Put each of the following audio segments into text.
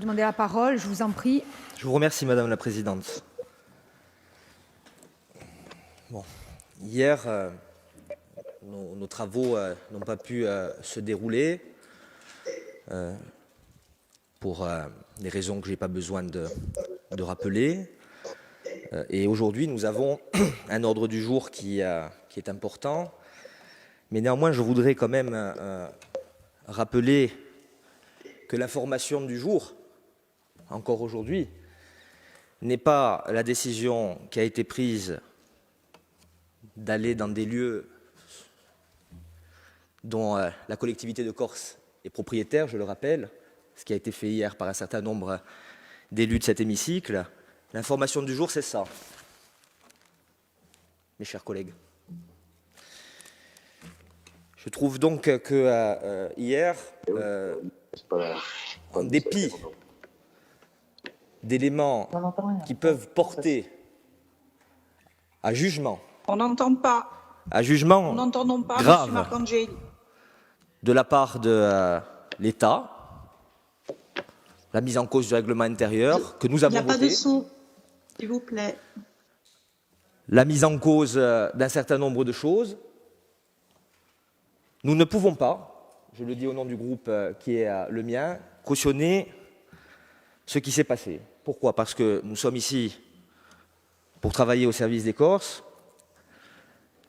demandé la parole, je vous en prie. Je vous remercie, Madame la Présidente. Bon. Hier, nos travaux n'ont pas pu se dérouler pour des raisons que je n'ai pas besoin de rappeler. Et aujourd'hui, nous avons un ordre du jour qui est important. Mais néanmoins, je voudrais quand même rappeler que l'information du jour, encore aujourd'hui, n'est pas la décision qui a été prise d'aller dans des lieux dont la collectivité de Corse est propriétaire, je le rappelle, ce qui a été fait hier par un certain nombre d'élus de cet hémicycle. L'information du jour, c'est ça, mes chers collègues. Je trouve donc que hier, en dépit d'éléments qui peuvent porter à jugement, on n'entend pas. À jugement on n'entend pas, grave Marcangeli, de la part de l'État, la mise en cause du règlement intérieur que nous avons voté. Il n'y a pas de son, s'il vous plaît. La mise en cause d'un certain nombre de choses. Nous ne pouvons pas, je le dis au nom du groupe qui est le mien, cautionner ce qui s'est passé. Pourquoi? Parce que nous sommes ici pour travailler au service des Corses.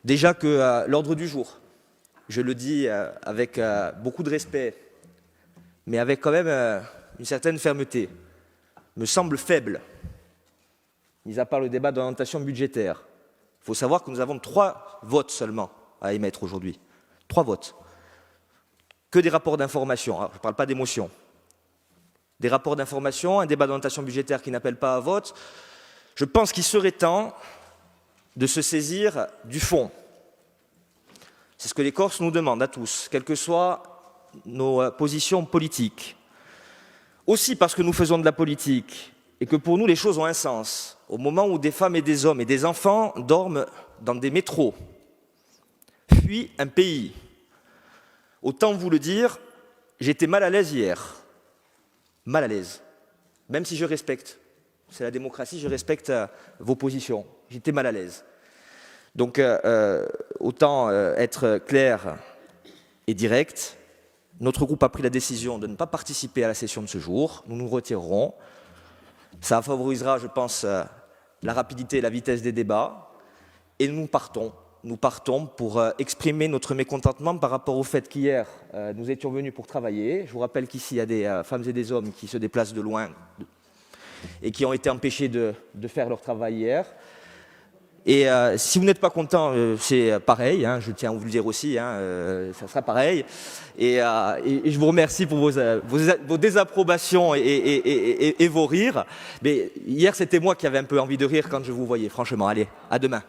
Déjà que l'ordre du jour, je le dis avec beaucoup de respect, mais avec quand même une certaine fermeté, me semble faible, mis à part le débat d'orientation budgétaire. Il faut savoir que nous avons 3 votes seulement à émettre aujourd'hui. 3 votes. Que des rapports d'information, je ne parle pas d'émotion. Des rapports d'information, un débat d'orientation budgétaire qui n'appelle pas à vote. Je pense qu'il serait temps de se saisir du fond. C'est ce que les Corses nous demandent à tous, quelles que soient nos positions politiques. Aussi parce que nous faisons de la politique et que pour nous les choses ont un sens. Au moment où des femmes et des hommes et des enfants dorment dans des métros, fuient un pays. Autant vous le dire, j'étais mal à l'aise hier. Mal à l'aise. Même si je respecte. C'est la démocratie, je respecte vos positions. J'étais mal à l'aise. Donc, autant être clair et direct. Notre groupe a pris la décision de ne pas participer à la session de ce jour. Nous nous retirerons. Ça favorisera, je pense, la rapidité et la vitesse des débats. Et nous partons. Nous partons pour exprimer notre mécontentement par rapport au fait qu'hier, nous étions venus pour travailler. Je vous rappelle qu'ici, il y a des femmes et des hommes qui se déplacent de loin et qui ont été empêchés de faire leur travail hier. Et si vous n'êtes pas content, c'est pareil, hein, je tiens à vous le dire aussi, hein, ça sera pareil. Et je vous remercie pour vos désapprobations et vos rires. Mais hier, c'était moi qui avais un peu envie de rire quand je vous voyais, franchement. Allez, à demain.